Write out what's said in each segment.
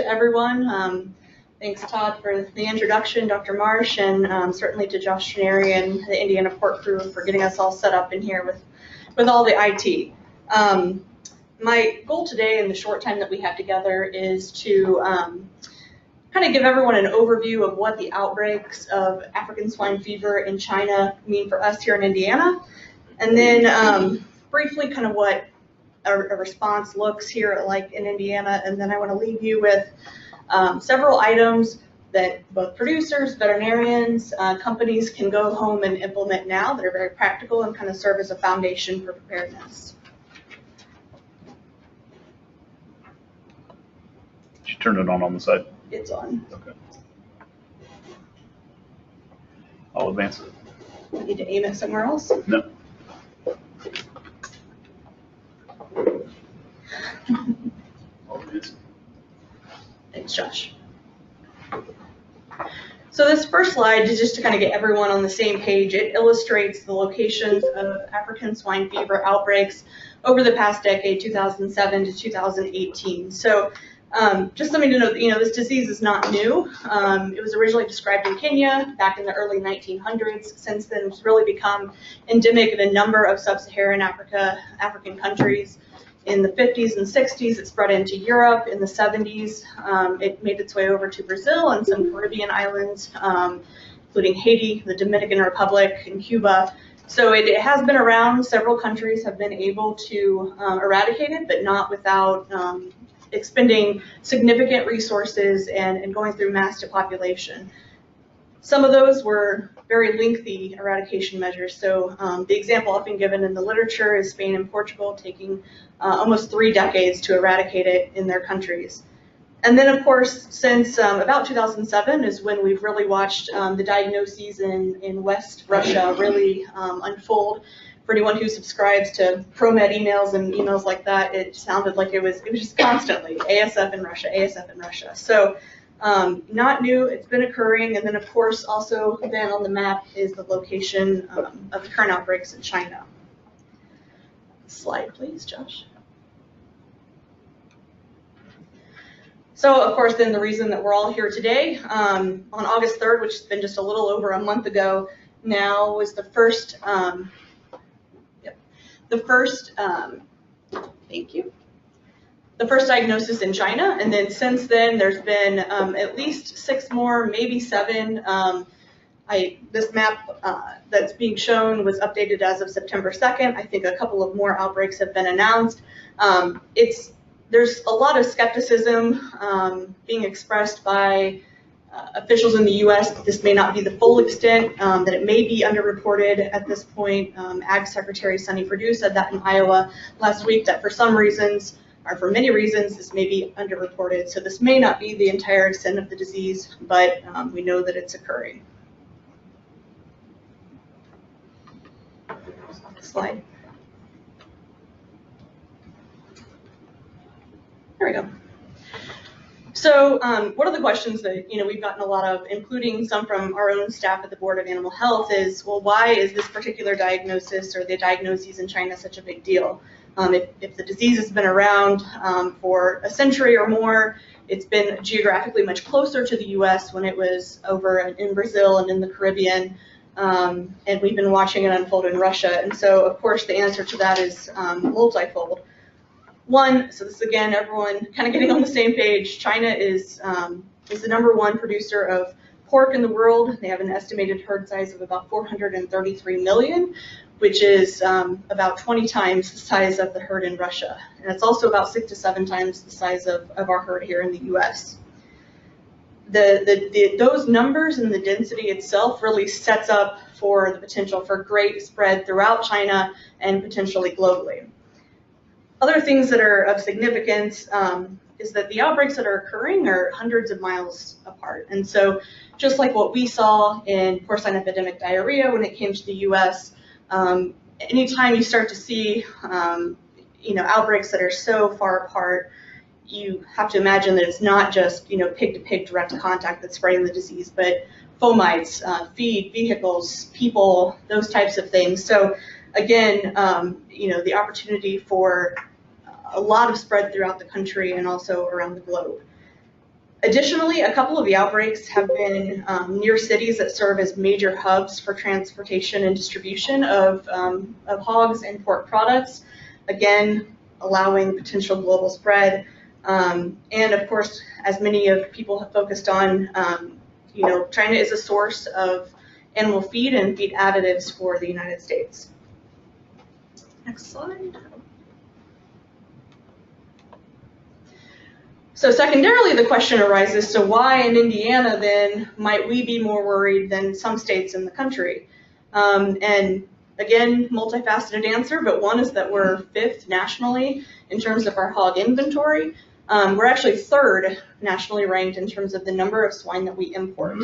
to everyone. Thanks, Todd, for the introduction, Dr. Marsh, and certainly to Josh Trenary and the Indiana Port crew for getting us all set up in here with all the IT. My goal today in the short time that we have together is to kind of give everyone an overview of what the outbreaks of African swine fever in China mean for us here in Indiana, and then briefly kind of what a response looks here like in Indiana, and then I want to leave you with several items that both producers, veterinarians, companies can go home and implement now that are very practical and kind of serve as a foundation for preparedness. Did you turn it on the side? It's on. Okay. I'll advance it. I need to aim it somewhere else? No. I'll advance it. Thanks, Josh. So this first slide is just to kind of get everyone on the same page. It illustrates the locations of African swine fever outbreaks over the past decade, 2007 to 2018. So just something to note, this disease is not new. It was originally described in Kenya back in the early 1900s. Since then, it's really become endemic in a number of sub-Saharan African countries. In the 50s and 60s, it spread into Europe. In the 70s, it made its way over to Brazil and some Caribbean islands, including Haiti, the Dominican Republic, and Cuba. So it has been around. Several countries have been able to eradicate it, but not without expending significant resources and going through mass depopulation. Some of those were very lengthy eradication measures. So the example often given in the literature is Spain and Portugal taking almost 3 decades to eradicate it in their countries. And then, of course, since about 2007 is when we've really watched the diagnoses in West Russia really unfold. For anyone who subscribes to ProMed emails and emails like that, it sounded like it was just constantly ASF in Russia, ASF in Russia. So not new, it's been occurring. And then, of course, also then on the map is the location of the current outbreaks in China. Slide, please, Josh. So, of course, then the reason that we're all here today, on August 3rd, which has been just a little over a month ago now, was the first, thank you, the first diagnosis in China. And then since then, there's been at least 6 more, maybe 7. This map that's being shown was updated as of September 2nd. I think a couple of more outbreaks have been announced. There's a lot of skepticism being expressed by officials in the U.S. that this may not be the full extent, that it may be underreported at this point. Ag Secretary Sonny Perdue said that in Iowa last week, that for some reasons, or for many reasons, this may be underreported. So this may not be the entire extent of the disease, but we know that it's occurring. Slide. There we go. So one of the questions that we've gotten a lot of, including some from our own staff at the Board of Animal Health, is, well, why is this particular diagnosis or the diagnoses in China such a big deal? If the disease has been around for a century or more, it's been geographically much closer to the U.S. when it was over in Brazil and in the Caribbean, and we've been watching it unfold in Russia. And so, of course, the answer to that is multifold. One, so this again, everyone kind of getting on the same page. China is the #1 producer of pork in the world. They have an estimated herd size of about 433 million, which is about 20 times the size of the herd in Russia. And it's also about 6 to 7 times the size of our herd here in the U.S. Those numbers and the density itself really sets up for the potential for great spread throughout China and potentially globally. Other things that are of significance is that the outbreaks that are occurring are hundreds of miles apart. And so just like what we saw in porcine epidemic diarrhea when it came to the U.S., anytime you start to see outbreaks that are so far apart, you have to imagine that it's not just pig-to-pig direct contact that's spreading the disease, but fomites, feed, vehicles, people, those types of things. So again, the opportunity for a lot of spread throughout the country and also around the globe. Additionally, a couple of the outbreaks have been near cities that serve as major hubs for transportation and distribution of hogs and pork products, again, allowing potential global spread. And of course, as many of people have focused on, China is a source of animal feed and feed additives for the United States. Next slide. So secondarily, the question arises, so why in Indiana then might we be more worried than some states in the country? And again, multifaceted answer, but one is that we're 5th nationally in terms of our hog inventory. We're actually 3rd nationally ranked in terms of the number of swine that we import.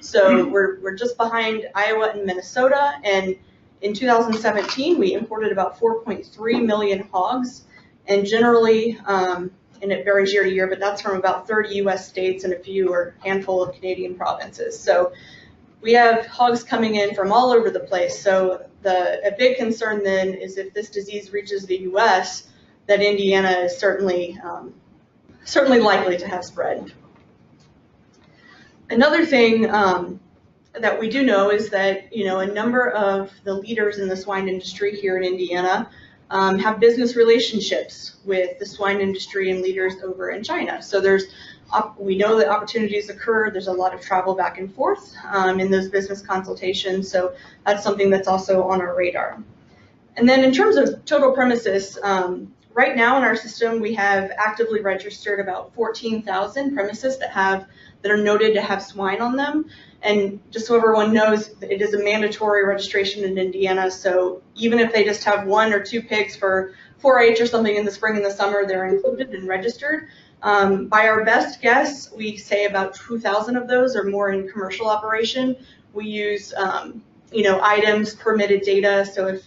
So we're just behind Iowa and Minnesota, and in 2017 we imported about 4.3 million hogs, and generally, and it varies year to year, but that's from about 30 US states and a few or handful of Canadian provinces. So we have hogs coming in from all over the place. So a big concern then is if this disease reaches the US, that Indiana is certainly likely to have spread. Another thing that we do know is that a number of the leaders in the swine industry here in Indiana have business relationships with the swine industry and leaders over in China. So we know that opportunities occur. There's a lot of travel back and forth in those business consultations. So that's something that's also on our radar. And then in terms of total premises, right now in our system, we have actively registered about 14,000 premises that are noted to have swine on them. And just so everyone knows, it is a mandatory registration in Indiana, so even if they just have 1 or 2 pigs for 4-H or something in the spring and the summer, they're included and registered. By our best guess, we say about 2,000 of those are more in commercial operation. We use, items, permitted data, so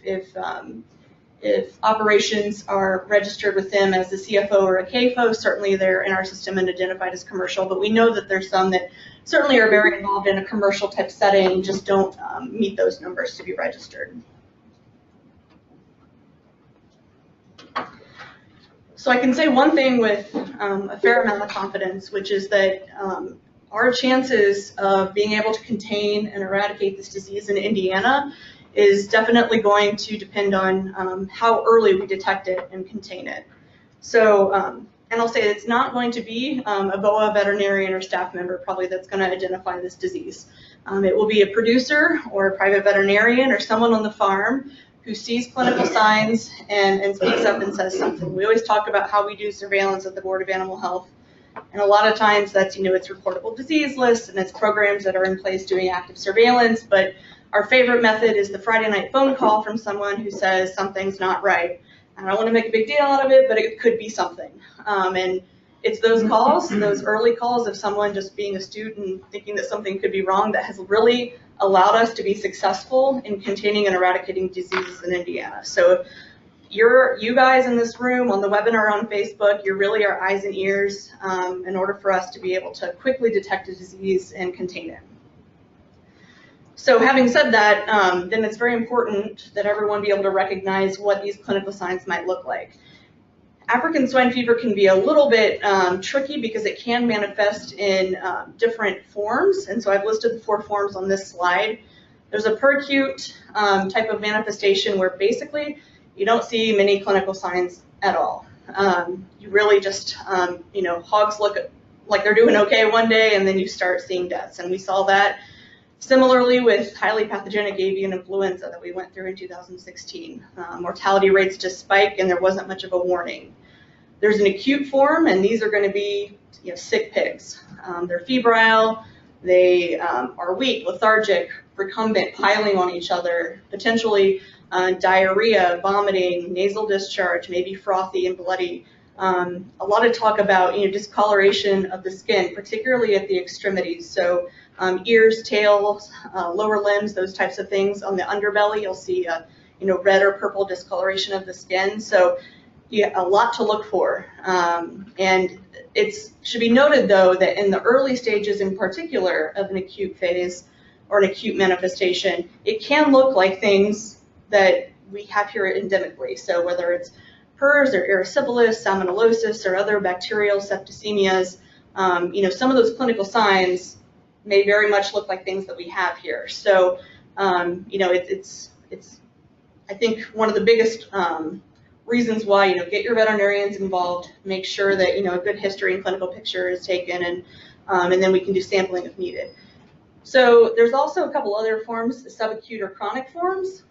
if operations are registered with them as a CFO or a CAFO, certainly they're in our system and identified as commercial, but we know that there's some that certainly are very involved in a commercial type setting, just don't meet those numbers to be registered. So I can say one thing with a fair amount of confidence, which is that our chances of being able to contain and eradicate this disease in Indiana is definitely going to depend on how early we detect it and contain it. So, and I'll say it's not going to be a BOAH veterinarian or staff member probably that's going to identify this disease. It will be a producer or a private veterinarian or someone on the farm who sees clinical signs and speaks up and says something. We always talk about how we do surveillance at the Board of Animal Health. And a lot of times that's, it's reportable disease lists and it's programs that are in place doing active surveillance, but our favorite method is the Friday night phone call from someone who says something's not right. I don't want to make a big deal out of it, but it could be something. And it's those calls, those early calls of someone just being astute and thinking that something could be wrong that has really allowed us to be successful in containing and eradicating diseases in Indiana. So you guys in this room, on the webinar on Facebook, you're really our eyes and ears in order for us to be able to quickly detect a disease and contain it. So having said that, then it's very important that everyone be able to recognize what these clinical signs might look like. African swine fever can be a little bit tricky because it can manifest in different forms, and so I've listed the 4 forms on this slide. There's a peracute type of manifestation where basically you don't see many clinical signs at all. You really just, hogs look like they're doing okay one day and then you start seeing deaths, and we saw that similarly with highly pathogenic avian influenza that we went through in 2016. Mortality rates just spike and there wasn't much of a warning. There's an acute form, and these are going to be sick pigs. They're febrile, they are weak, lethargic, recumbent, piling on each other, potentially diarrhea, vomiting, nasal discharge, maybe frothy and bloody. A lot of talk about discoloration of the skin, particularly at the extremities. So ears, tails, lower limbs, those types of things. On the underbelly, you'll see red or purple discoloration of the skin. So a lot to look for. And it should be noted, though, that in the early stages in particular of an acute phase or an acute manifestation, it can look like things that we have here endemically. So whether it's PRRS or erysipelas, salmonellosis, or other bacterial septicemias, some of those clinical signs may very much look like things that we have here. So, it's I think one of the biggest reasons why, get your veterinarians involved, make sure that, a good history and clinical picture is taken, and then we can do sampling if needed. So there's also a couple other forms, subacute or chronic forms.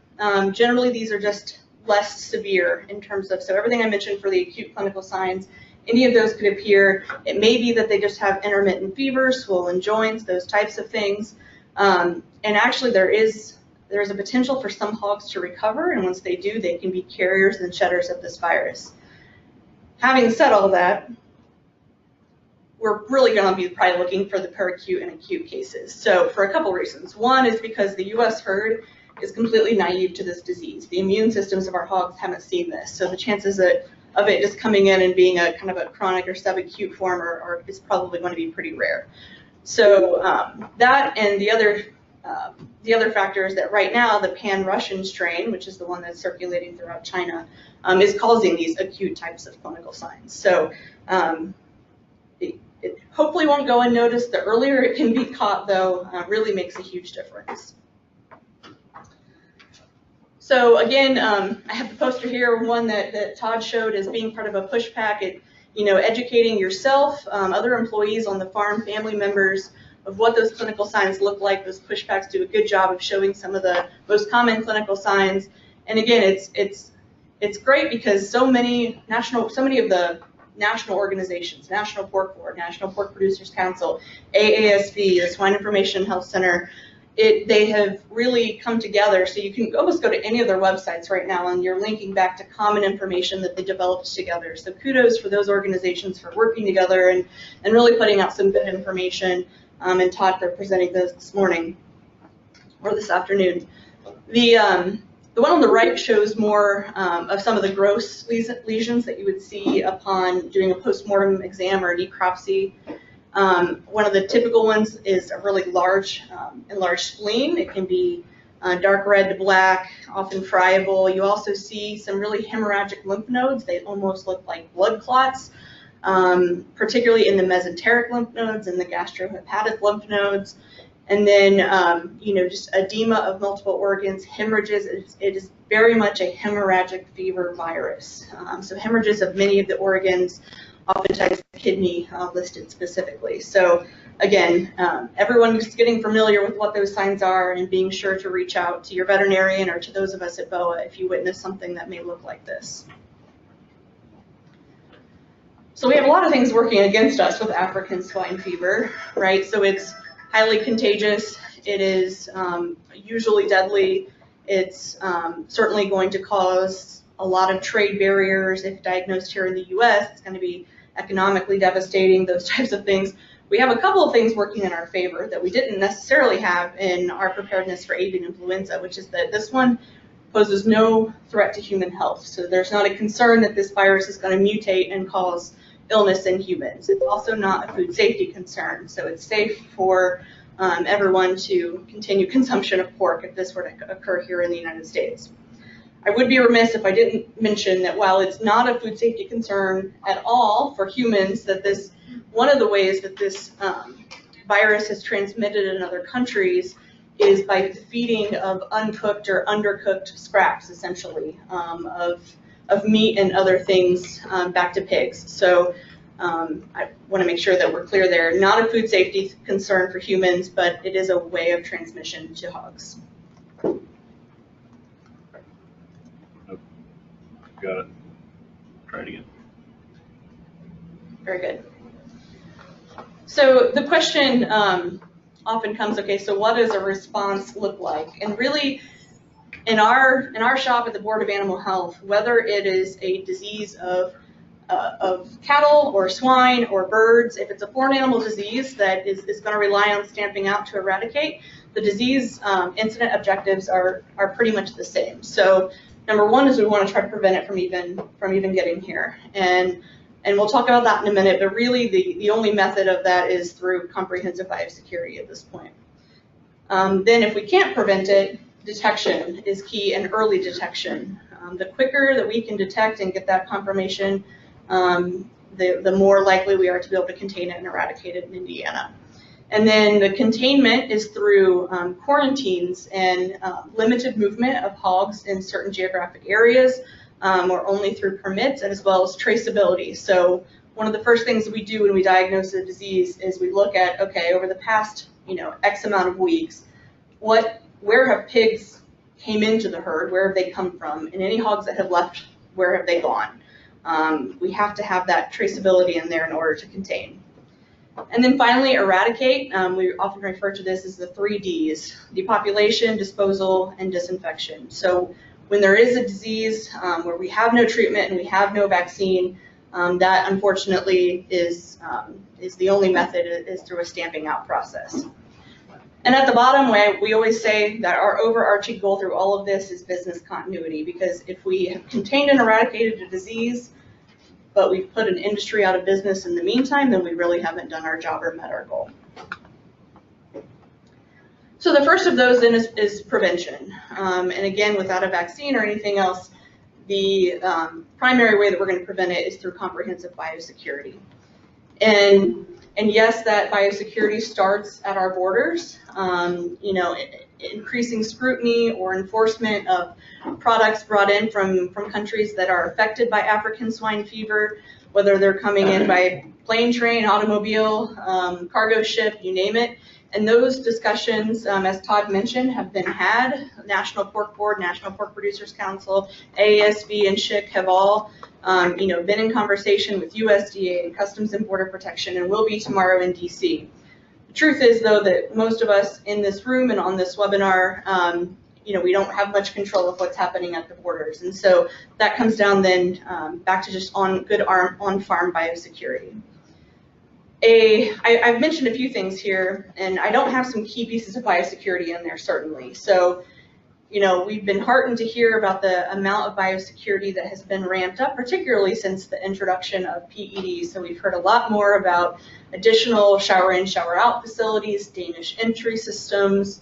Generally, these are just less severe in terms of, so everything I mentioned for the acute clinical signs, any of those could appear. It may be that they just have intermittent fever, swollen joints, those types of things. And actually there is a potential for some hogs to recover, and once they do, they can be carriers and shedders of this virus. Having said all that, we're really going to be probably looking for the peracute and acute cases. So for a couple reasons. One is because the U.S. herd is completely naive to this disease. The immune systems of our hogs haven't seen this, so the chances of it just coming in and being a kind of a chronic or subacute form is probably going to be pretty rare. So that, and the other factor is that right now the pan-Russian strain, which is the one that's circulating throughout China, is causing these acute types of clinical signs. So it hopefully won't go unnoticed. The earlier it can be caught, though, really makes a huge difference. So again, I have the poster here, one that Todd showed as being part of a push pack. Educating yourself, other employees on the farm, family members, of what those clinical signs look like. Those push packs do a good job of showing some of the most common clinical signs. And again, it's great because so many of the national organizations, National Pork Board, National Pork Producers Council, AASV, the Swine Information Health Center, they have really come together. So you can almost go to any of their websites right now and you're linking back to common information that they developed together. So kudos for those organizations for working together and really putting out some good information. And Todd, they're presenting this morning or this afternoon. The one on the right shows more of some of the gross lesions that you would see upon doing a postmortem exam or necropsy. One of the typical ones is a really large, enlarged spleen. It can be dark red to black, often friable. You also see some really hemorrhagic lymph nodes. They almost look like blood clots, particularly in the mesenteric lymph nodes and the gastrohepatic lymph nodes. And then, just edema of multiple organs, hemorrhages. It is very much a hemorrhagic fever virus. So hemorrhages of many of the organs, oftentimes the kidney listed specifically. So again, everyone is getting familiar with what those signs are and being sure to reach out to your veterinarian or to those of us at BOAH if you witness something that may look like this. So we have a lot of things working against us with African swine fever, right? So it's highly contagious. It is usually deadly. It's certainly going to cause a lot of trade barriers. If diagnosed here in the U.S., it's going to be economically devastating, those types of things. We have a couple of things working in our favor that we didn't necessarily have in our preparedness for avian influenza, which is that this one poses no threat to human health. So there's not a concern that this virus is going to mutate and cause illness in humans. It's also not a food safety concern, so it's safe for everyone to continue consumption of pork if this were to occur here in the United States. I would be remiss if I didn't mention that while it's not a food safety concern at all for humans, that one of the ways that this virus is transmitted in other countries is by the feeding of uncooked or undercooked scraps, essentially, of meat and other things back to pigs. So I want to make sure that we're clear there. Not a food safety concern for humans, but it is a way of transmission to hogs. Got it. Try it again. Very good. So the question often comes, okay, so what does a response look like? And really, in our shop at the Board of Animal Health, whether it is a disease of cattle or swine or birds, if it's a foreign animal disease that is going to rely on stamping out to eradicate, the disease incident objectives are pretty much the same. So number one is we want to try to prevent it from even getting here. And we'll talk about that in a minute, but really the only method of that is through comprehensive biosecurity at this point. Then if we can't prevent it, detection is key, and early detection. The quicker that we can detect and get that confirmation, the more likely we are to be able to contain it and eradicate it in Indiana. And then the containment is through quarantines and limited movement of hogs in certain geographic areas, or only through permits, and as well as traceability. So one of the first things that we do when we diagnose a disease is we look at, okay, over the past, X amount of weeks, where have pigs came into the herd, where have they come from, and any hogs that have left, where have they gone? We have to have that traceability in there in order to contain. And then finally, eradicate. We often refer to this as the 3 Ds: depopulation, disposal, and disinfection. So when there is a disease where we have no treatment and we have no vaccine, that unfortunately is the only method, is through a stamping out process. And at the bottom, we always say that our overarching goal through all of this is business continuity, because if we have contained and eradicated a disease, but we've put an industry out of business in the meantime, then we really haven't done our job or met our goal. So the first of those then is prevention. And again, without a vaccine or anything else, the primary way that we're going to prevent it is through comprehensive biosecurity. And yes, that biosecurity starts at our borders. Increasing scrutiny or enforcement of products brought in from countries that are affected by African swine fever, whether they're coming in by plane, train, automobile, cargo ship, you name it. And those discussions, as Todd mentioned, have been had. National Pork Board, National Pork Producers Council, AASB, and SHIC have all been in conversation with USDA and Customs and Border Protection, and will be tomorrow in DC. The truth is, though, that most of us in this room and on this webinar, we don't have much control of what's happening at the borders. And so that comes down then back to just good on-farm biosecurity. I've mentioned a few things here, and I don't have some key pieces of biosecurity in there, certainly. So, we've been heartened to hear about the amount of biosecurity that has been ramped up, particularly since the introduction of PEDs. So we've heard a lot more about additional shower in, shower out facilities, Danish entry systems,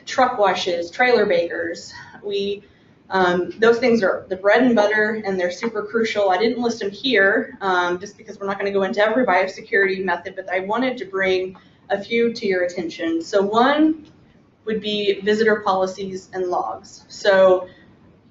truck washes, trailer bakers. Those things are the bread and butter, and they're super crucial. I didn't list them here just because we're not going to go into every biosecurity method, but I wanted to bring a few to your attention. So one would be visitor policies and logs. So,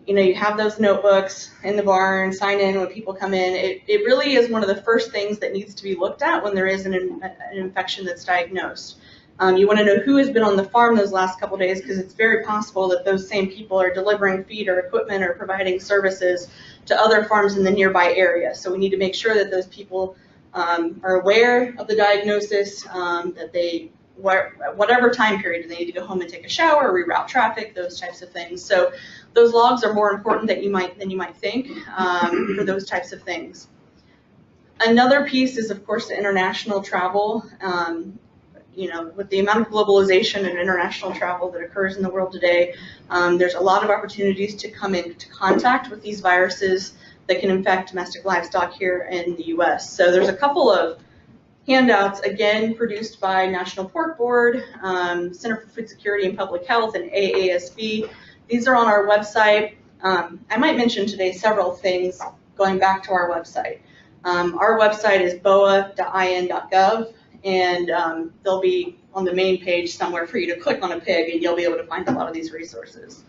you have those notebooks in the barn, sign in when people come in. It really is one of the first things that needs to be looked at when there is an infection that's diagnosed. You want to know who has been on the farm those last couple days, because it's very possible that those same people are delivering feed or equipment or providing services to other farms in the nearby area. So we need to make sure that those people are aware of the diagnosis, that they, whatever time period, they need to go home and take a shower, reroute traffic, those types of things. So those logs are more important than you might think for those types of things. Another piece is, of course, the international travel. With the amount of globalization and international travel that occurs in the world today, there's a lot of opportunities to come into contact with these viruses that can infect domestic livestock here in the U.S. So there's a couple of handouts, again, produced by National Pork Board, Center for Food Security and Public Health, and AASB. These are on our website. I might mention today several things going back to our website. Our website is boah.in.gov, and they'll be on the main page somewhere for you to click on a pig, and you'll be able to find a lot of these resources.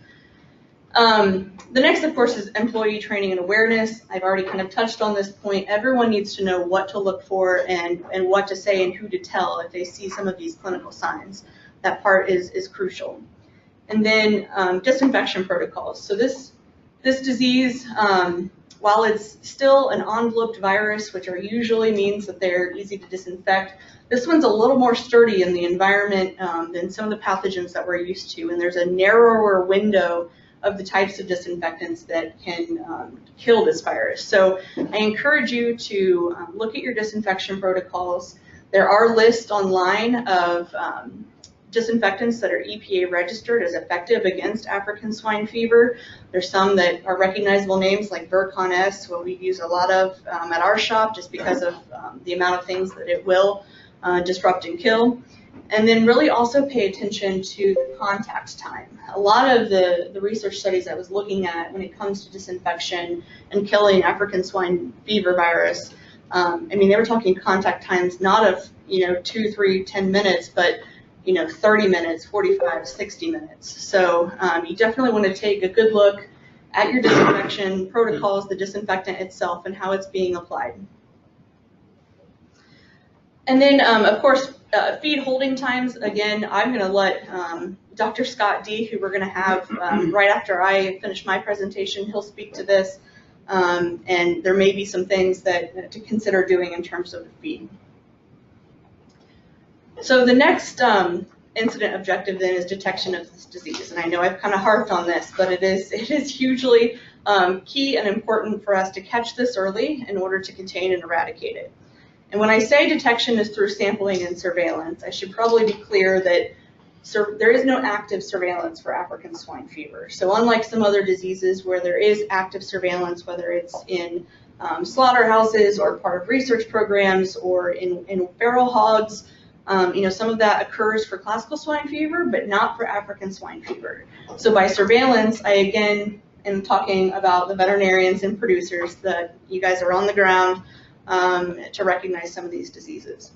The next, of course, is employee training and awareness. I've already kind of touched on this point. Everyone needs to know what to look for and what to say and who to tell if they see some of these clinical signs. That part is crucial. And then disinfection protocols. So this disease, while it's still an enveloped virus, which usually means that they're easy to disinfect, this one's a little more sturdy in the environment than some of the pathogens that we're used to, and there's a narrower window of the types of disinfectants that can kill this virus. So I encourage you to look at your disinfection protocols. There are lists online of disinfectants that are EPA registered as effective against African swine fever. There's some that are recognizable names like Virkon S, what we use a lot of at our shop just because of the amount of things that it will disrupt and kill. And then really also pay attention to the contact time. A lot of the research studies I was looking at when it comes to disinfection and killing African swine fever virus, I mean, they were talking contact times not of 2, 3, 10 minutes, but 30 minutes, 45, 60 minutes. So you definitely want to take a good look at your disinfection protocols, the disinfectant itself, and how it's being applied. And then, of course, feed holding times. Again, I'm going to let Dr. Scott D., who we're going to have right after I finish my presentation, he'll speak to this. And there may be some things that to consider doing in terms of the feed. So the next incident objective then is detection of this disease. And I know I've kind of harped on this, but it is hugely key and important for us to catch this early in order to contain and eradicate it. And when I say detection is through sampling and surveillance, I should probably be clear that there is no active surveillance for African swine fever. So unlike some other diseases where there is active surveillance, whether it's in slaughterhouses or part of research programs or in feral hogs, some of that occurs for classical swine fever, but not for African swine fever. So by surveillance, I again am talking about the veterinarians and producers that you guys are on the ground to recognize some of these diseases.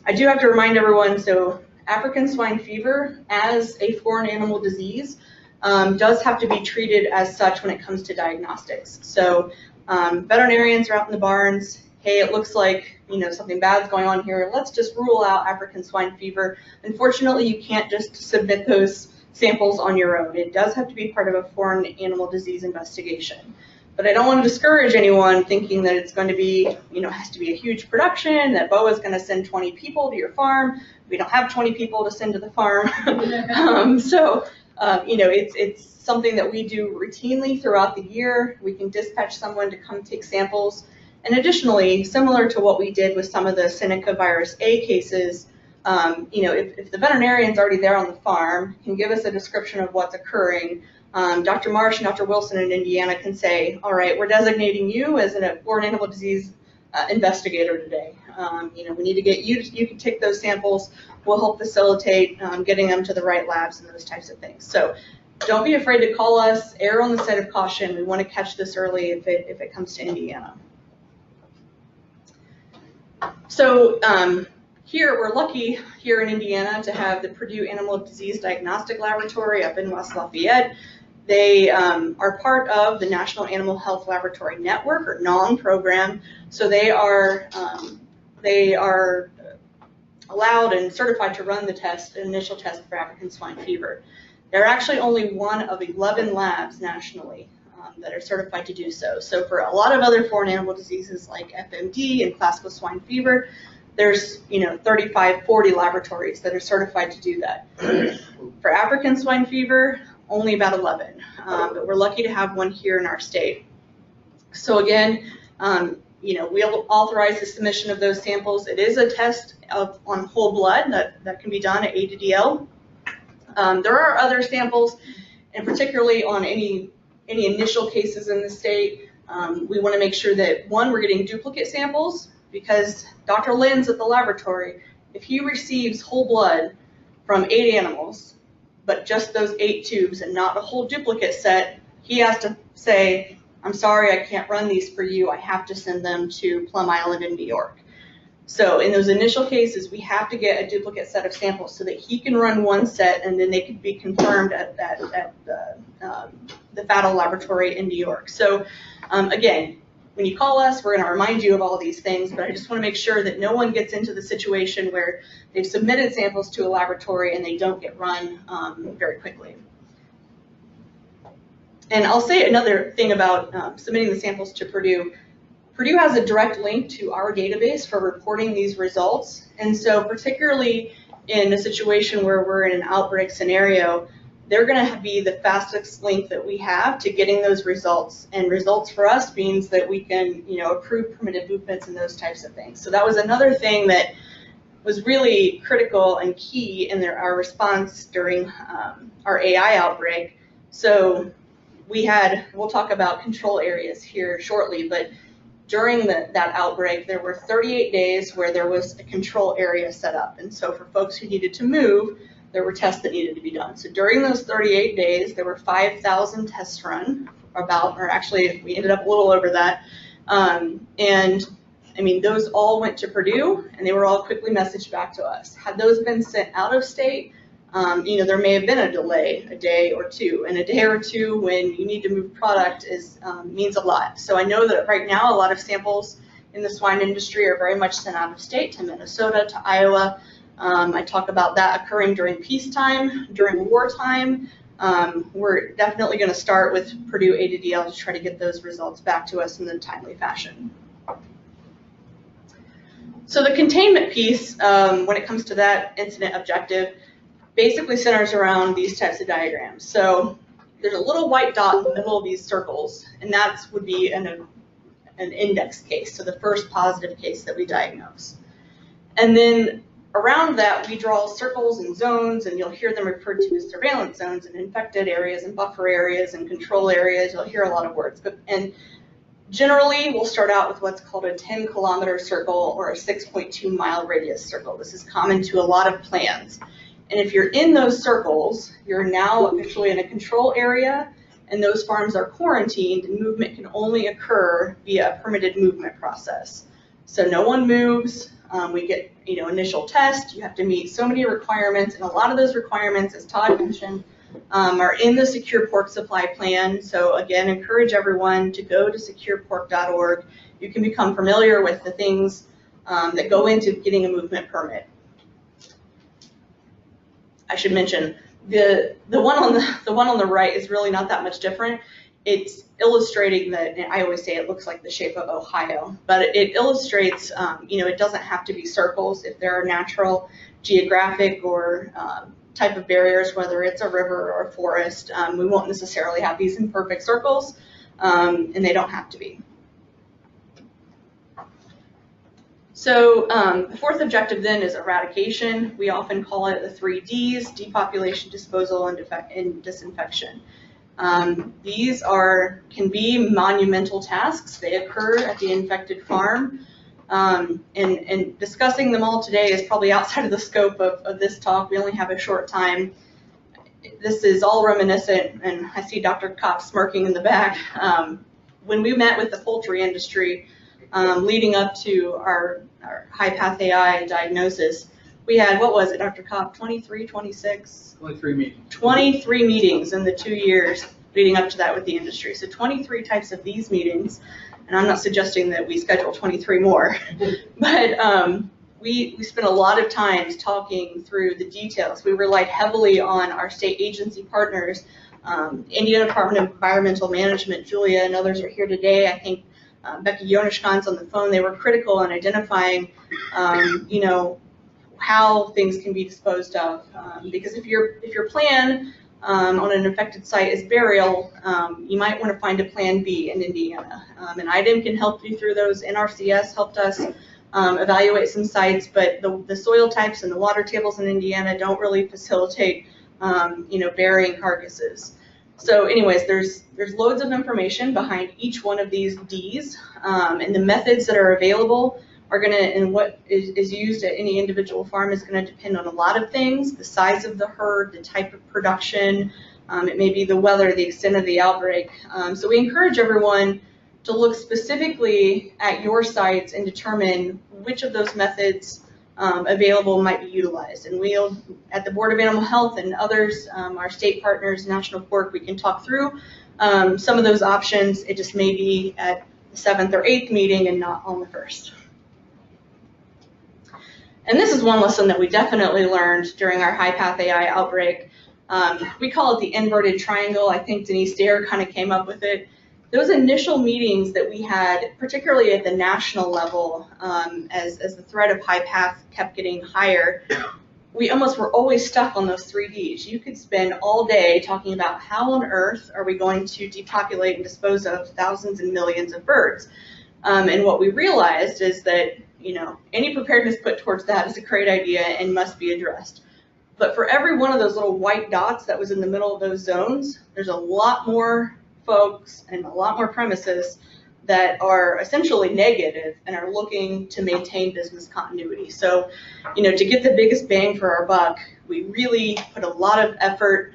I do have to remind everyone, so African swine fever as a foreign animal disease does have to be treated as such when it comes to diagnostics. So veterinarians are out in the barns, hey, it looks like something bad's going on here, let's just rule out African swine fever. Unfortunately, you can't just submit those samples on your own. It does have to be part of a foreign animal disease investigation. But I don't want to discourage anyone thinking that it's going to be, has to be a huge production, that BOAH is going to send 20 people to your farm. We don't have 20 people to send to the farm. It's something that we do routinely throughout the year. We can dispatch someone to come take samples. And additionally, similar to what we did with some of the Seneca virus A cases, if the veterinarian's already there on the farm, can give us a description of what's occurring, Dr. Marsh and Dr. Wilson in Indiana can say, all right, we're designating you as a foreign animal disease investigator today. We need to get you can take those samples. We'll help facilitate getting them to the right labs and those types of things. So don't be afraid to call us, err on the side of caution. We want to catch this early if it comes to Indiana. So here, we're lucky here in Indiana to have the Purdue Animal Disease Diagnostic Laboratory up in West Lafayette. They are part of the National Animal Health Laboratory Network, or NALN program. So they are allowed and certified to run the initial test for African swine fever. They're actually only one of 11 labs nationally that are certified to do so. So for a lot of other foreign animal diseases like FMD and classical swine fever, there's 35, 40 laboratories that are certified to do that. For African swine fever, only about 11, but we're lucky to have one here in our state. So again, we'll authorize the submission of those samples. It is a test on whole blood that can be done at A to DL. There are other samples, and particularly on any initial cases in the state, we want to make sure that, one, we're getting duplicate samples, because Dr. Lynn's at the laboratory, if he receives whole blood from 8 animals, but just those 8 tubes and not a whole duplicate set, he has to say, I'm sorry, I can't run these for you. I have to send them to Plum Island in New York. So in those initial cases, we have to get a duplicate set of samples so that he can run one set and then they can be confirmed at the FADL laboratory in New York. So again, when you call us, we're going to remind you of all these things, but I just want to make sure that no one gets into the situation where they've submitted samples to a laboratory and they don't get run very quickly. And I'll say another thing about submitting the samples to Purdue. Purdue has a direct link to our database for reporting these results, and so particularly in a situation where we're in an outbreak scenario, they're going to be the fastest link that we have to getting those results. And results for us means that we can, approve permitted movements and those types of things. So that was another thing that was really critical and key in our response during our AI outbreak. So we'll talk about control areas here shortly, but during that outbreak, there were 38 days where there was a control area set up. And so for folks who needed to move, there were tests that needed to be done. So during those 38 days, there were 5,000 tests run, or actually we ended up a little over that. And I mean, those all went to Purdue, and they were all quickly messaged back to us. Had those been sent out of state, you know, there may have been a delay, a day or two, and a day or two when you need to move product means a lot. So I know that right now a lot of samples in the swine industry are very much sent out of state to Minnesota, to Iowa. I talk about that occurring during peacetime, during wartime. We're definitely going to start with Purdue A2DL to try to get those results back to us in a timely fashion. So the containment piece, when it comes to that incident objective, basically centers around these types of diagrams. So there's a little white dot in the middle of these circles, and that would be an index case, so the first positive case that we diagnose. And then around that, we draw circles and zones, and you'll hear them referred to as surveillance zones and infected areas and buffer areas and control areas. You'll hear a lot of words. And generally, we'll start out with what's called a 10-kilometer circle or a 6.2-mile radius circle. This is common to a lot of plans. And if you're in those circles, you're now officially in a control area, and those farms are quarantined, and movement can only occur via a permitted movement process. So no one moves. We get, you know, initial test. You have to meet so many requirements, and a lot of those requirements, as Todd mentioned, are in the Secure Pork Supply Plan. So again, encourage everyone to go to securepork.org. You can become familiar with the things that go into getting a movement permit. I should mention the one on the right is really not that much different. It's illustrating that, and I always say it looks like the shape of Ohio, but it illustrates, you know, it doesn't have to be circles. If there are natural, geographic, or type of barriers, whether it's a river or a forest, we won't necessarily have these in perfect circles, and they don't have to be. So the fourth objective then is eradication. We often call it the 3 Ds: depopulation, disposal, and disinfection. These can be monumental tasks. They occur at the infected farm. And discussing them all today is probably outside of the scope of this talk. We only have a short time. This is all reminiscent, and I see Dr. Kopp smirking in the back. When we met with the poultry industry, leading up to our high-path AI diagnosis, we had, what was it, Dr. Kopp, 23, 26? 23 meetings. 23 meetings in the 2 years leading up to that with the industry. So 23 types of these meetings, and I'm not suggesting that we schedule 23 more, but we spent a lot of time talking through the details. We relied heavily on our state agency partners, Indiana Department of Environmental Management. Julia and others are here today. I think Becky Yonishkan's on the phone. They were critical in identifying, you know, how things can be disposed of. Because if your plan on an infected site is burial, you might want to find a plan B in Indiana. And IDEM can help you through those. NRCS helped us evaluate some sites, but the soil types and the water tables in Indiana don't really facilitate, you know, burying carcasses. So anyways, there's loads of information behind each one of these Ds, and the methods that are available are going to, and what is used at any individual farm is going to depend on a lot of things: the size of the herd, the type of production, it may be the weather, the extent of the outbreak. So we encourage everyone to look specifically at your sites and determine which of those methods available might be utilized. And we'll, at the Board of Animal Health and others, our state partners, National Pork, we can talk through some of those options. It just may be at the 7th or 8th meeting and not on the 1st. And this is one lesson that we definitely learned during our high-path AI outbreak. We call it the inverted triangle. I think Denise Dare kind of came up with it. Those initial meetings that we had, particularly at the national level, as the threat of high path kept getting higher, we almost were always stuck on those 3 Ds. You could spend all day talking about how on earth are we going to depopulate and dispose of thousands and millions of birds. And what we realized is that, you know, any preparedness put towards that is a great idea and must be addressed. But for every one of those little white dots that was in the middle of those zones, there's a lot more folks and a lot more premises that are essentially negative and are looking to maintain business continuity. So, you know, to get the biggest bang for our buck, we really put a lot of effort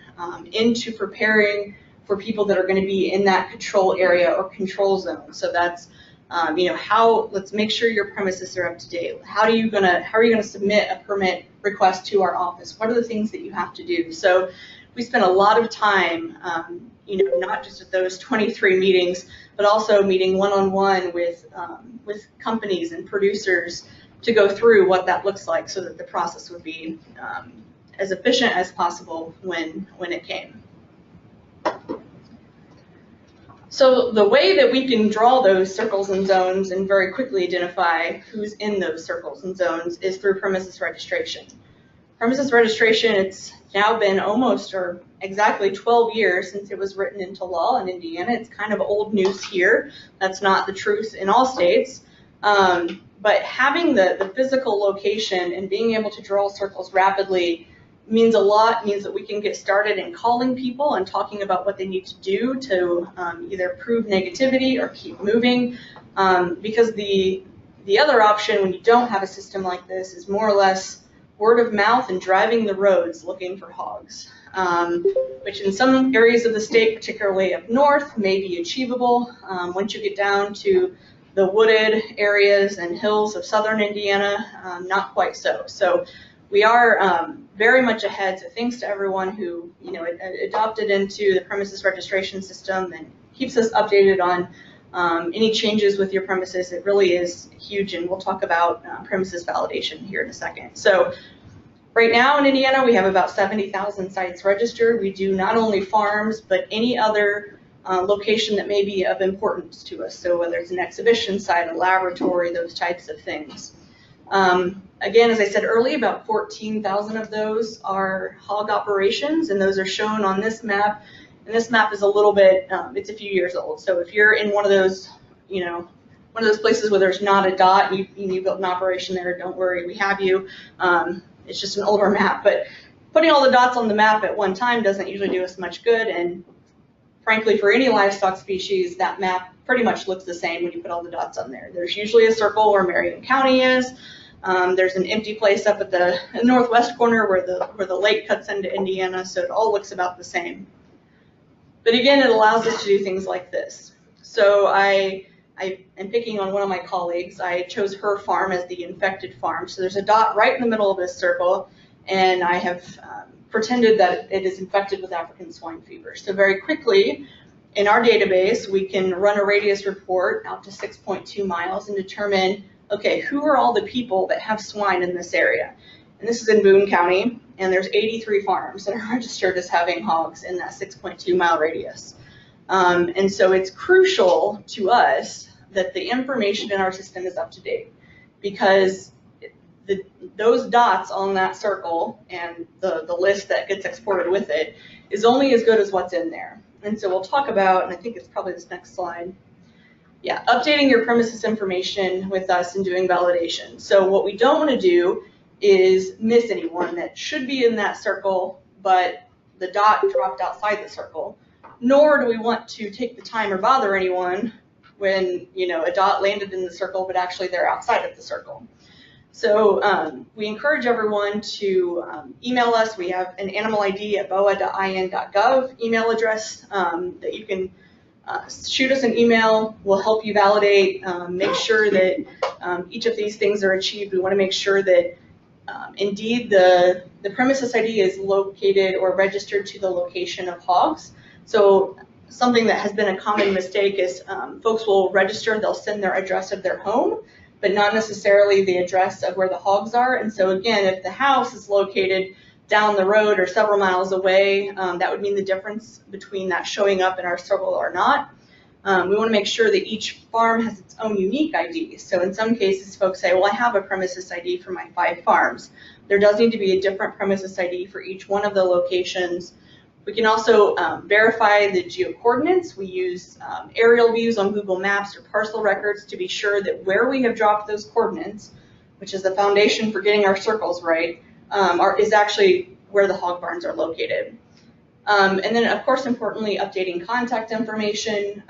into preparing for people that are going to be in that control area or control zone. So that's let's make sure your premises are up to date. How are you gonna submit a permit request to our office? What are the things that you have to do? So we spent a lot of time, not just at those 23 meetings, but also meeting one-on-one with companies and producers to go through what that looks like so that the process would be as efficient as possible when it came. So the way that we can draw those circles and zones and very quickly identify who's in those circles and zones is through premises registration. Premises registration, it's now been almost or exactly 12 years since it was written into law in Indiana. It's kind of old news here. That's not the truth in all states. But having the physical location and being able to draw circles rapidly means a lot, means that we can get started in calling people and talking about what they need to do to either prove negativity or keep moving. Because the other option when you don't have a system like this is more or less word of mouth and driving the roads looking for hogs, which in some areas of the state, particularly up north, may be achievable. Once you get down to the wooded areas and hills of southern Indiana, not quite so. So we are very much ahead, so thanks to everyone who adopted into the premises registration system and keeps us updated on any changes with your premises. It really is huge, and we'll talk about premises validation here in a second. So right now in Indiana, we have about 70,000 sites registered. We do not only farms, but any other location that may be of importance to us. So whether it's an exhibition site, a laboratory, those types of things. Again, as I said earlier, about 14,000 of those are hog operations, and those are shown on this map. And this map is a little bit, it's a few years old. So if you're in one of those, one of those places where there's not a dot, you built an operation there, don't worry, we have you. It's just an older map, but putting all the dots on the map at one time doesn't usually do us much good. And frankly, for any livestock species, that map pretty much looks the same when you put all the dots on there. There's usually a circle where Marion County is. There's an empty place up at the northwest corner where the lake cuts into Indiana, so it all looks about the same. But again, it allows us to do things like this. So I am picking on one of my colleagues. I chose her farm as the infected farm. So there's a dot right in the middle of this circle, and I have pretended that it is infected with African swine fever. So very quickly, in our database, we can run a radius report out to 6.2 miles and determine, okay, who are all the people that have swine in this area? And this is in Boone County, and there's 83 farms that are registered as having hogs in that 6.2 mile radius. And so it's crucial to us that the information in our system is up to date, because those dots on that circle and the list that gets exported with it is only as good as what's in there. And so we'll talk about, and I think it's probably this next slide, yeah, updating your premises information with us and doing validation. So what we don't want to do is miss anyone that should be in that circle, but the dot dropped outside the circle. Nor do we want to take the time or bother anyone when a dot landed in the circle, but actually they're outside of the circle. So we encourage everyone to email us. We have an animal ID at boa.in.gov email address that you can shoot us an email. We'll help you validate, make sure that each of these things are achieved. We want to make sure that indeed the premises ID is located or registered to the location of hogs. So something that has been a common mistake is folks will register, they'll send their address of their home, but not necessarily the address of where the hogs are. And so again, if the house is located down the road or several miles away, that would mean the difference between that showing up in our circle or not. We want to make sure that each farm has its own unique ID. So in some cases, folks say, well, I have a premises ID for my 5 farms. There does need to be a different premises ID for each one of the locations. We can also verify the geocoordinates. We use aerial views on Google Maps or parcel records to be sure that where we have dropped those coordinates, which is the foundation for getting our circles right, is actually where the hog barns are located. And then, of course, importantly, updating contact information.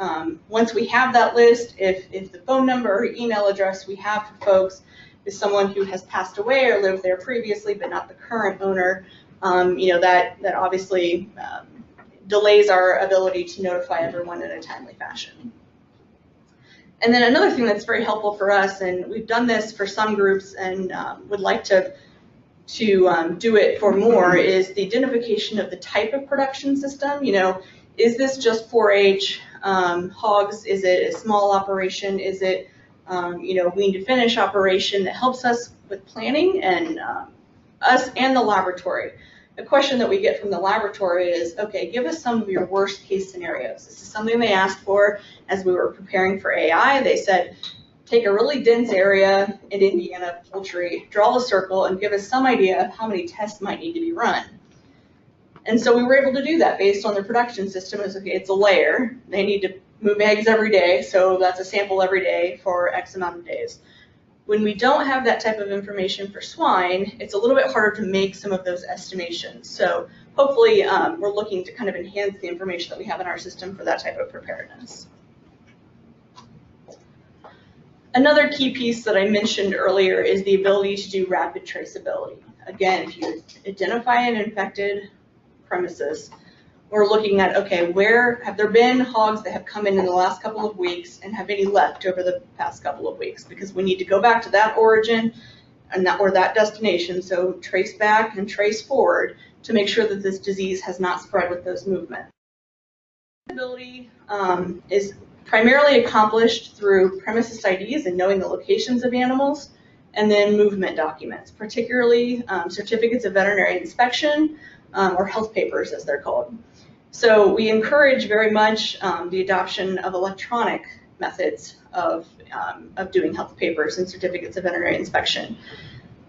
Once we have that list, if the phone number or email address we have for folks is someone who has passed away or lived there previously but not the current owner, that obviously delays our ability to notify everyone in a timely fashion. And then another thing that's very helpful for us, and we've done this for some groups and would like to do it for more, is the identification of the type of production system. You know, is this just 4-H hogs? Is it a small operation? Is it you know, wean to finish operation? That helps us with planning and us and the laboratory. The question that we get from the laboratory is, okay, give us some of your worst case scenarios. This is something they asked for as we were preparing for AI. They said, take a really dense area in Indiana poultry, draw a circle, and give us some idea of how many tests might need to be run. And so we were able to do that based on their production system. It's okay, it's a layer. They need to move eggs every day, so that's a sample every day for X amount of days. When we don't have that type of information for swine, it's a little bit harder to make some of those estimations. So hopefully we're looking to kind of enhance the information that we have in our system for that type of preparedness. Another key piece that I mentioned earlier is the ability to do rapid traceability. Again, if you identify an infected premises, we're looking at, okay, where have there been hogs that have come in the last couple of weeks and have any left over the past couple of weeks? Because we need to go back to that origin and that destination, so trace back and trace forward to make sure that this disease has not spread with those movements. Traceability is primarily accomplished through premises IDs and knowing the locations of animals, and then movement documents, particularly certificates of veterinary inspection or health papers as they're called. So we encourage very much the adoption of electronic methods of doing health papers and certificates of veterinary inspection.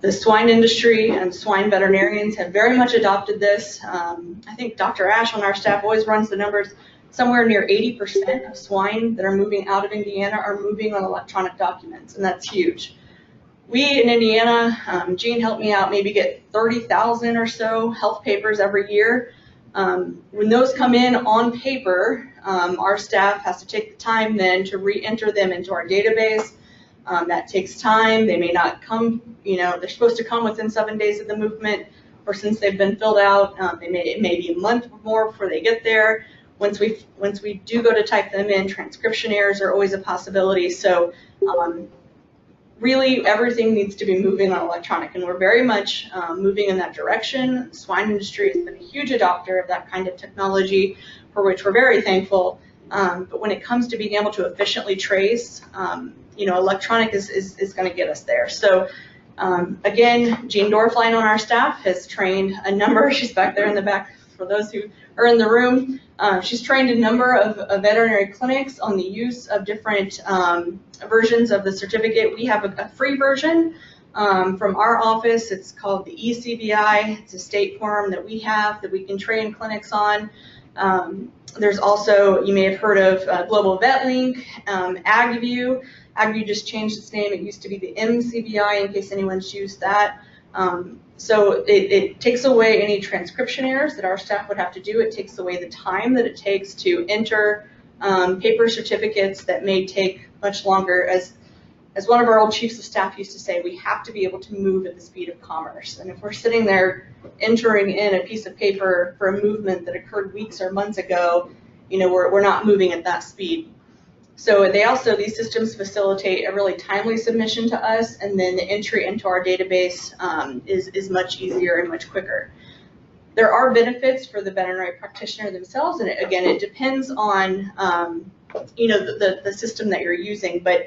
The swine industry and swine veterinarians have very much adopted this. I think Dr. Ash on our staff always runs the numbers. Somewhere near 80% of swine that are moving out of Indiana are moving on electronic documents, and that's huge. We in Indiana, Jean helped me out, maybe get 30,000 or so health papers every year. When those come in on paper, our staff has to take the time then to re-enter them into our database. That takes time. They may not come, you know, they're supposed to come within 7 days of the movement, or since they've been filled out, it may be a month or more before they get there. Once we do go to type them in, transcription errors are always a possibility. So really everything needs to be moving on electronic, and we're very much moving in that direction. The swine industry has been a huge adopter of that kind of technology, for which we're very thankful. But when it comes to being able to efficiently trace, you know, electronic is going to get us there. So again, Jean Dorfline on our staff has trained a number, she's back there in the back for those who are in the room. She's trained a number of veterinary clinics on the use of different versions of the certificate. We have a free version from our office. It's called the eCBI. It's a state form that we have that we can train clinics on. There's also, you may have heard of Global Vet Link, AgView. AgView just changed its name. It used to be the MCBI, in case anyone's used that. So it takes away any transcription errors that our staff would have to do. It takes away the time that it takes to enter paper certificates that may take much longer. As one of our old chiefs of staff used to say, we have to be able to move at the speed of commerce. And if we're sitting there entering in a piece of paper for a movement that occurred weeks or months ago, you know, we're not moving at that speed. So these systems facilitate a really timely submission to us, and then the entry into our database is much easier and much quicker. There are benefits for the veterinary practitioner themselves, and again, it depends on you know, the system that you're using, but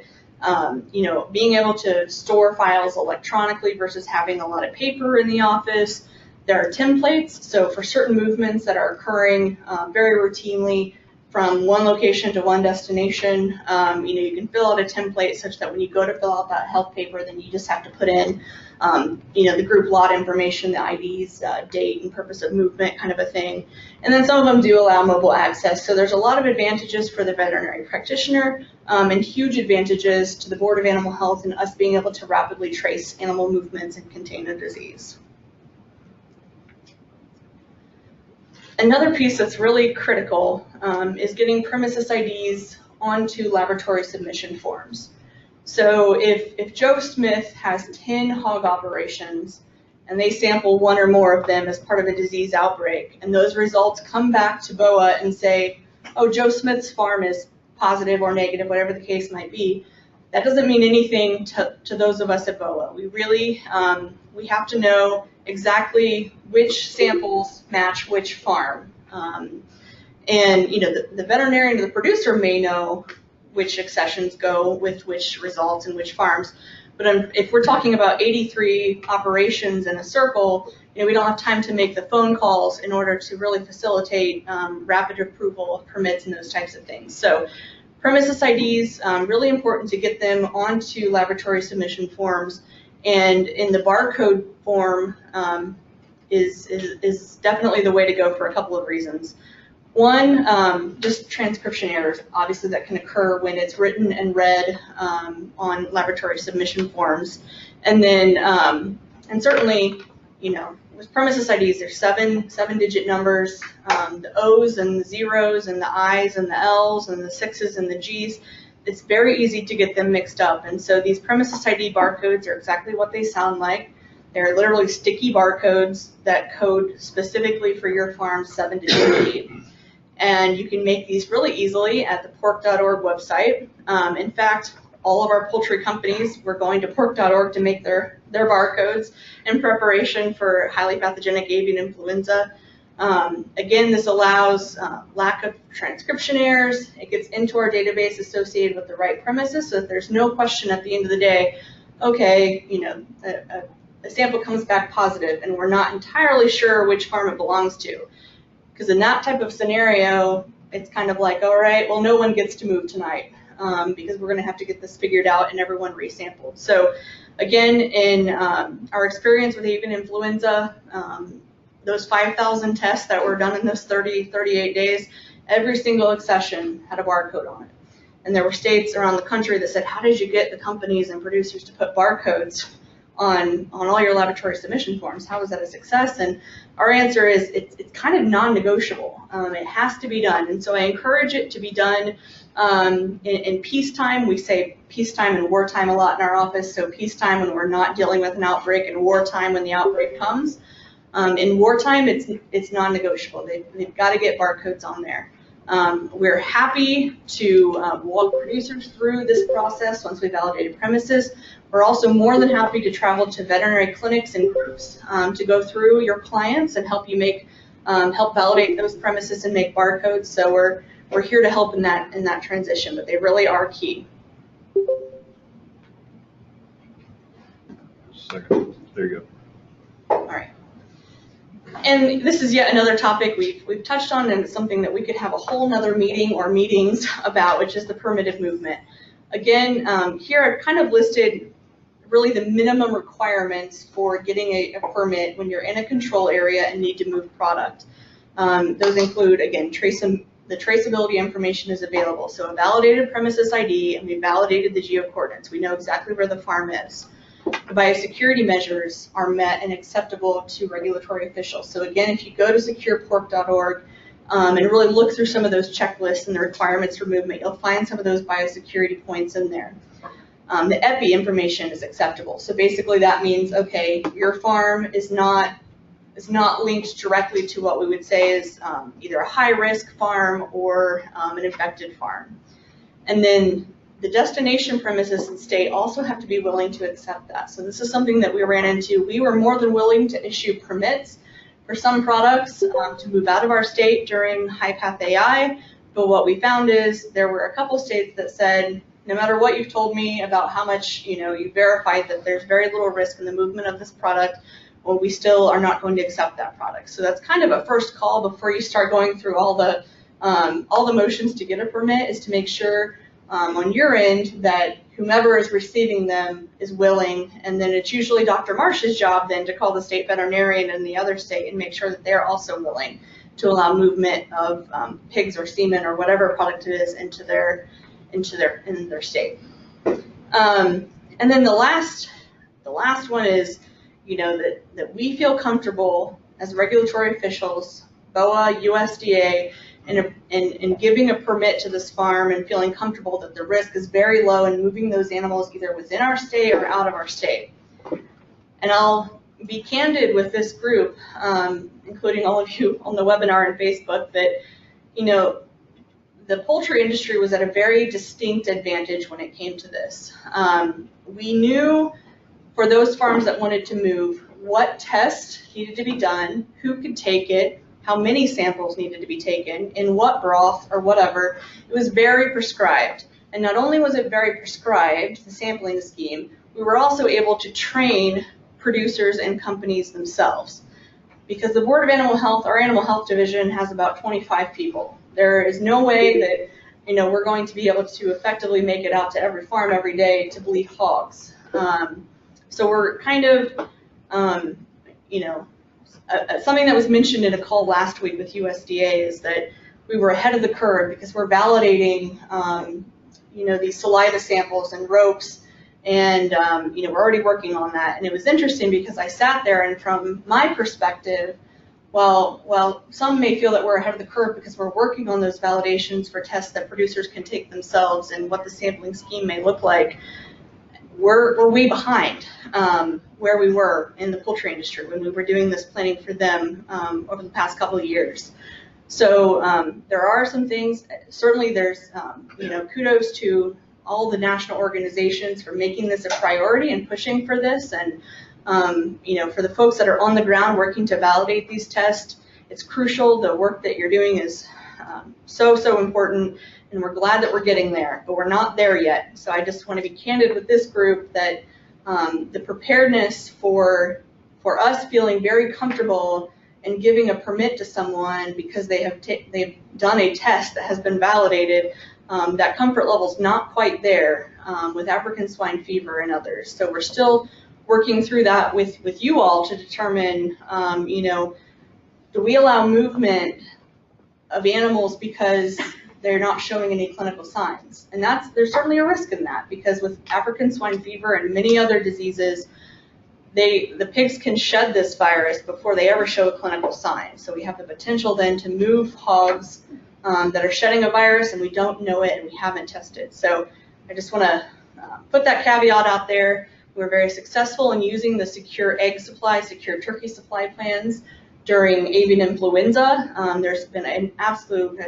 you know, being able to store files electronically versus having a lot of paper in the office. There are templates, so for certain movements that are occurring very routinely from one location to one destination, you know, you can fill out a template such that when you go to fill out that health paper, then you just have to put in, you know, the group lot information, the IDs, date and purpose of movement kind of a thing. And then some of them do allow mobile access. So there's a lot of advantages for the veterinary practitioner and huge advantages to the Board of Animal Health and us being able to rapidly trace animal movements and contain a disease. Another piece that's really critical is getting premises IDs onto laboratory submission forms. So if Joe Smith has 10 hog operations and they sample one or more of them as part of a disease outbreak, and those results come back to BOAH and say, oh, Joe Smith's farm is positive or negative, whatever the case might be, that doesn't mean anything to those of us at BOAH. We really, we have to know exactly which samples match which farm. And you know, the veterinarian or the producer may know which accessions go with which results and which farms. But if we're talking about 83 operations in a circle, you know, we don't have time to make the phone calls in order to really facilitate rapid approval of permits and those types of things. So premises IDs, really important to get them onto laboratory submission forms, and in the barcode form is definitely the way to go for a couple of reasons. One, just transcription errors, obviously, that can occur when it's written and read on laboratory submission forms. And then, and certainly, you know, with premises IDs, there's seven-digit numbers, the O's and the zeros and the I's and the L's and the 6's and the G's. It's very easy to get them mixed up. And so these premises ID barcodes are exactly what they sound like. They're literally sticky barcodes that code specifically for your farm's 7-digit feed. And you can make these really easily at the pork.org website. In fact, all of our poultry companies were going to pork.org to make their barcodes in preparation for highly pathogenic avian influenza. Again, this allows lack of transcription errors. It gets into our database associated with the right premises, so that there's no question at the end of the day, okay, you know, a sample comes back positive and we're not entirely sure which farm it belongs to. Because in that type of scenario, it's kind of like, all right, well, no one gets to move tonight because we're going to have to get this figured out and everyone resampled. So again, in our experience with avian influenza, those 5,000 tests that were done in those 38 days, every single accession had a barcode on it. And there were states around the country that said, how did you get the companies and producers to put barcodes on all your laboratory submission forms? How was that a success? And our answer is it's kind of non-negotiable. It has to be done. And so I encourage it to be done in peacetime. We say peacetime and wartime a lot in our office. So peacetime when we're not dealing with an outbreak, and wartime when the outbreak comes. In wartime, it's non-negotiable. They've got to get barcodes on there. We're happy to walk producers through this process once we validated premises. We're also more than happy to travel to veterinary clinics and groups to go through your clients and help you make, help validate those premises and make barcodes. So we're here to help in that transition, but they really are key. Second. There you go. All right. And this is yet another topic we've touched on, and it's something that we could have a whole nother meeting or meetings about, which is the permitted movement. Again, here I've kind of listed really the minimum requirements for getting a permit when you're in a control area and need to move product. Those include, again, the traceability information is available. So a validated premises ID, and we validated the geocoordinates. We know exactly where the farm is. The biosecurity measures are met and acceptable to regulatory officials. So again, if you go to securepork.org and really look through some of those checklists and the requirements for movement, you'll find some of those biosecurity points in there. The EPI information is acceptable. So basically that means, okay, your farm is not linked directly to what we would say is either a high-risk farm or an infected farm. And then the destination premises and state also have to be willing to accept that. So this is something that we ran into. We were more than willing to issue permits for some products to move out of our state during high path AI, but what we found is there were a couple states that said, no matter what you've told me about how much, you verified that there's very little risk in the movement of this product, well, we still are not going to accept that product. So that's kind of a first call before you start going through all the motions to get a permit, is to make sure on your end that whomever is receiving them is willing, and then it's usually Dr. Marsh's job then to call the state veterinarian in the other state and make sure that they're also willing to allow movement of pigs or semen or whatever product it is into their state. And then the last one is, that we feel comfortable as regulatory officials, BOAH, USDA, in giving a permit to this farm and feeling comfortable that the risk is very low in moving those animals either within our state or out of our state. And I'll be candid with this group, including all of you on the webinar and Facebook, that, the poultry industry was at a very distinct advantage when it came to this. We knew for those farms that wanted to move what tests needed to be done, who could take it, how many samples needed to be taken, in what broth or whatever. It was very prescribed. And not only was it very prescribed, the sampling scheme, we were also able to train producers and companies themselves. Because the Board of Animal Health, our Animal Health Division, has about 25 people. There is no way that we're going to be able to effectively make it out to every farm every day to bleed hogs. So we're kind of, something that was mentioned in a call last week with USDA is that we were ahead of the curve because we're validating, these saliva samples and ropes, and we're already working on that. And it was interesting because I sat there, and from my perspective, while some may feel that we're ahead of the curve because we're working on those validations for tests that producers can take themselves and what the sampling scheme may look like, we're way behind where we were in the poultry industry when we were doing this planning for them over the past couple of years. So there are some things, certainly there's, kudos to all the national organizations for making this a priority and pushing for this. And, for the folks that are on the ground working to validate these tests, it's crucial. The work that you're doing is so important, and we're glad that we're getting there, but we're not there yet. So I just want to be candid with this group that the preparedness for us feeling very comfortable and giving a permit to someone because they've done a test that has been validated, that comfort level is not quite there with African swine fever and others. So we're still working through that with you all to determine, do we allow movement of animals because they're not showing any clinical signs? And there's certainly a risk in that, because with African swine fever and many other diseases, the pigs can shed this virus before they ever show a clinical sign. So we have the potential then to move hogs that are shedding a virus and we don't know it and we haven't tested. So I just want to put that caveat out there. We're very successful in using the secure egg supply, secure turkey supply plans during avian influenza. There's been a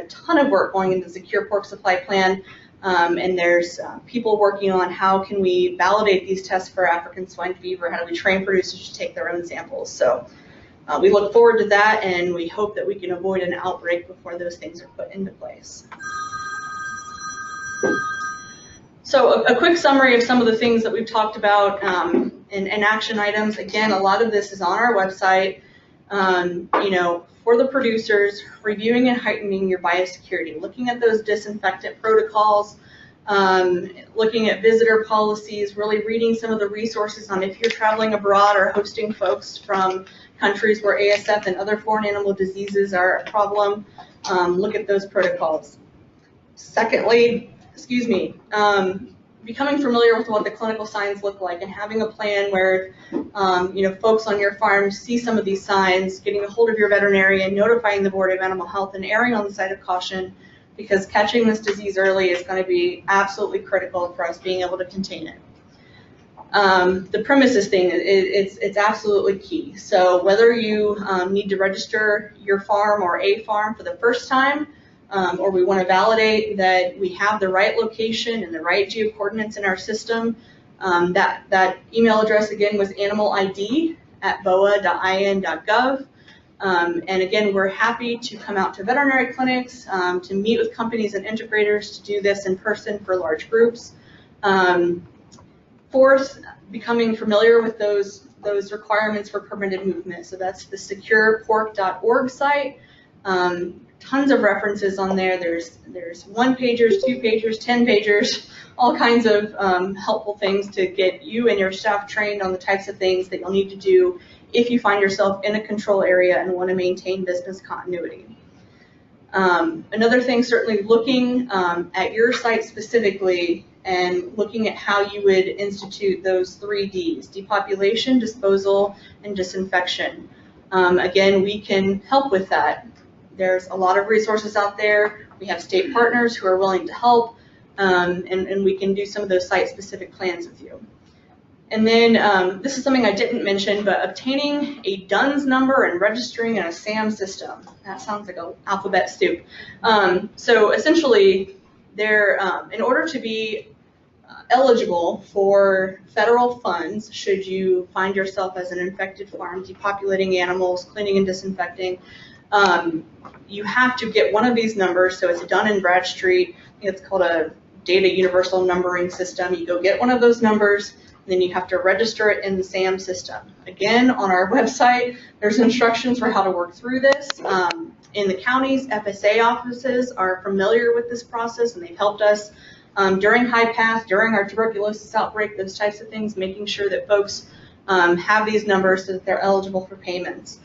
ton of work going into the secure pork supply plan, and there's people working on how can we validate these tests for African swine fever, how do we train producers to take their own samples. So we look forward to that, and we hope that we can avoid an outbreak before those things are put into place. So a quick summary of some of the things that we've talked about and action items. Again, a lot of this is on our website. For the producers, reviewing and heightening your biosecurity, looking at those disinfectant protocols, looking at visitor policies, really reading some of the resources on if you're traveling abroad or hosting folks from countries where ASF and other foreign animal diseases are a problem, look at those protocols. Secondly, becoming familiar with what the clinical signs look like and having a plan where, folks on your farm see some of these signs, getting a hold of your veterinarian, notifying the Board of Animal Health, and erring on the side of caution, because catching this disease early is going to be absolutely critical for us being able to contain it. The premises thing, it's absolutely key. So whether you need to register your farm or a farm for the first time, or we want to validate that we have the right location and the right geocoordinates in our system, that email address again was animalid@boa.in.gov. And again, we're happy to come out to veterinary clinics, to meet with companies and integrators to do this in person for large groups. Fourth, becoming familiar with those requirements for permitted movement. So that's the securepork.org site. Tons of references on there. There's 1-pagers, 2-pagers, 10-pagers, all kinds of helpful things to get you and your staff trained on the types of things that you'll need to do if you find yourself in a control area and want to maintain business continuity. Another thing, certainly looking at your site specifically and looking at how you would institute those 3 Ds, depopulation, disposal, and disinfection. Again, we can help with that. There's a lot of resources out there. We have state partners who are willing to help, and we can do some of those site-specific plans with you. And then this is something I didn't mention, but obtaining a DUNS number and registering in a SAM system. That sounds like an alphabet soup. So essentially, in order to be eligible for federal funds, should you find yourself as an infected farm, depopulating animals, cleaning and disinfecting, you have to get one of these numbers. So it's Dun & Bradstreet. I think it's called a Data Universal Numbering System. You go get one of those numbers, and then you have to register it in the SAM system. Again, on our website, there's instructions for how to work through this. In the counties, FSA offices are familiar with this process, and they've helped us during high path, during our tuberculosis outbreak, those types of things, making sure that folks have these numbers so that they're eligible for payments.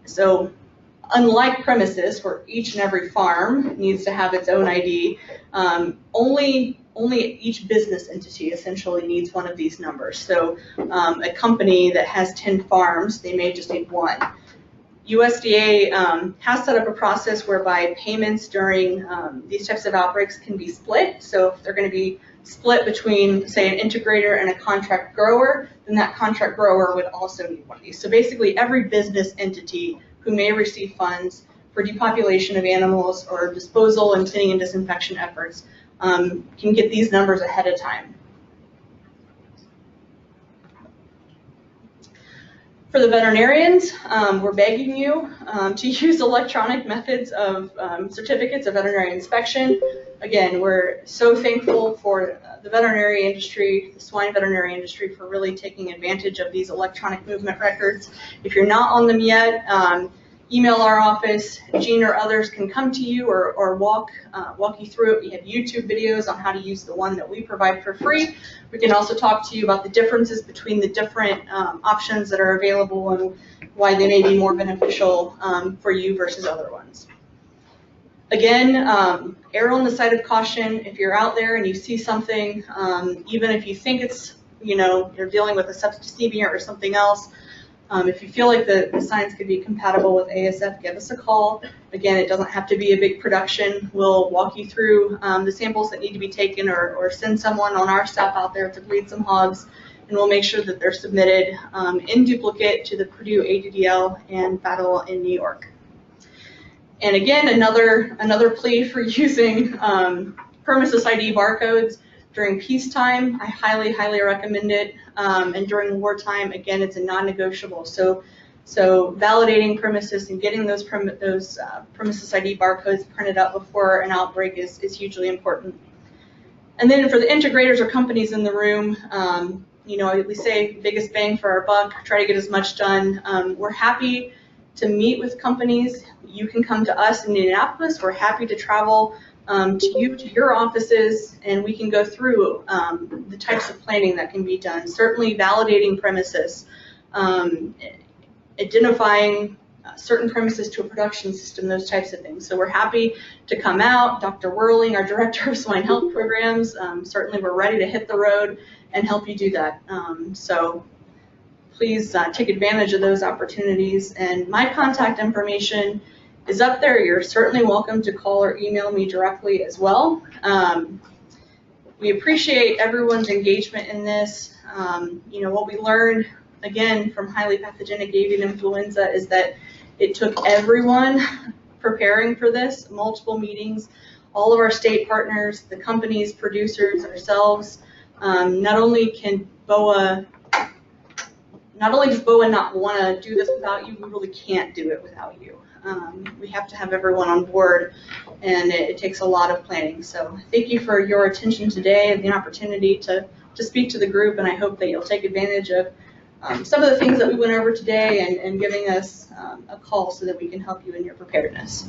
So unlike premises, where each and every farm needs to have its own ID, only each business entity essentially needs one of these numbers. So a company that has 10 farms, they may just need one. USDA has set up a process whereby payments during these types of outbreaks can be split. So if they're going to be split between, say, an integrator and a contract grower, then that contract grower would also need one of these. So basically every business entity who may receive funds for depopulation of animals or disposal and cleaning and disinfection efforts can get these numbers ahead of time. For the veterinarians, we're begging you to use electronic methods of certificates of veterinary inspection. Again, we're so thankful for the veterinary industry, the swine veterinary industry, for really taking advantage of these electronic movement records. If you're not on them yet, email our office. Jean or others can come to you or walk you through it. We have YouTube videos on how to use the one that we provide for free. We can also talk to you about the differences between the different options that are available and why they may be more beneficial for you versus other ones. Again, err on the side of caution. If you're out there and you see something, even if you think it's, you're dealing with a septicemia or something else, if you feel like the signs could be compatible with ASF, give us a call. Again, it doesn't have to be a big production. We'll walk you through the samples that need to be taken, or send someone on our staff out there to bleed some hogs, and we'll make sure that they're submitted in duplicate to the Purdue ADDL and Battle in New York. And again, another plea for using premises ID barcodes. During peacetime, I highly, highly recommend it. And during wartime, again, it's a non-negotiable. So validating premises and getting those premises ID barcodes printed up before an outbreak is hugely important. And then for the integrators or companies in the room, we say biggest bang for our buck, try to get as much done. We're happy to meet with companies. You can come to us in Indianapolis. We're happy to travel to your offices, and we can go through the types of planning that can be done. Certainly validating premises, identifying certain premises to a production system, those types of things. So we're happy to come out. Dr. Whirling, our Director of Swine Health Programs, certainly we're ready to hit the road and help you do that. So please take advantage of those opportunities. And my contact information is up there. You're certainly welcome to call or email me directly as well. We appreciate everyone's engagement in this. What we learned, again, from highly pathogenic avian influenza is that it took everyone preparing for this, multiple meetings, all of our state partners, the companies, producers, ourselves. Not only does BOAH not want to do this without you, we really can't do it without you. We have to have everyone on board, and it takes a lot of planning. So thank you for your attention today and the opportunity to speak to the group, and I hope that you'll take advantage of some of the things that we went over today and giving us a call so that we can help you in your preparedness.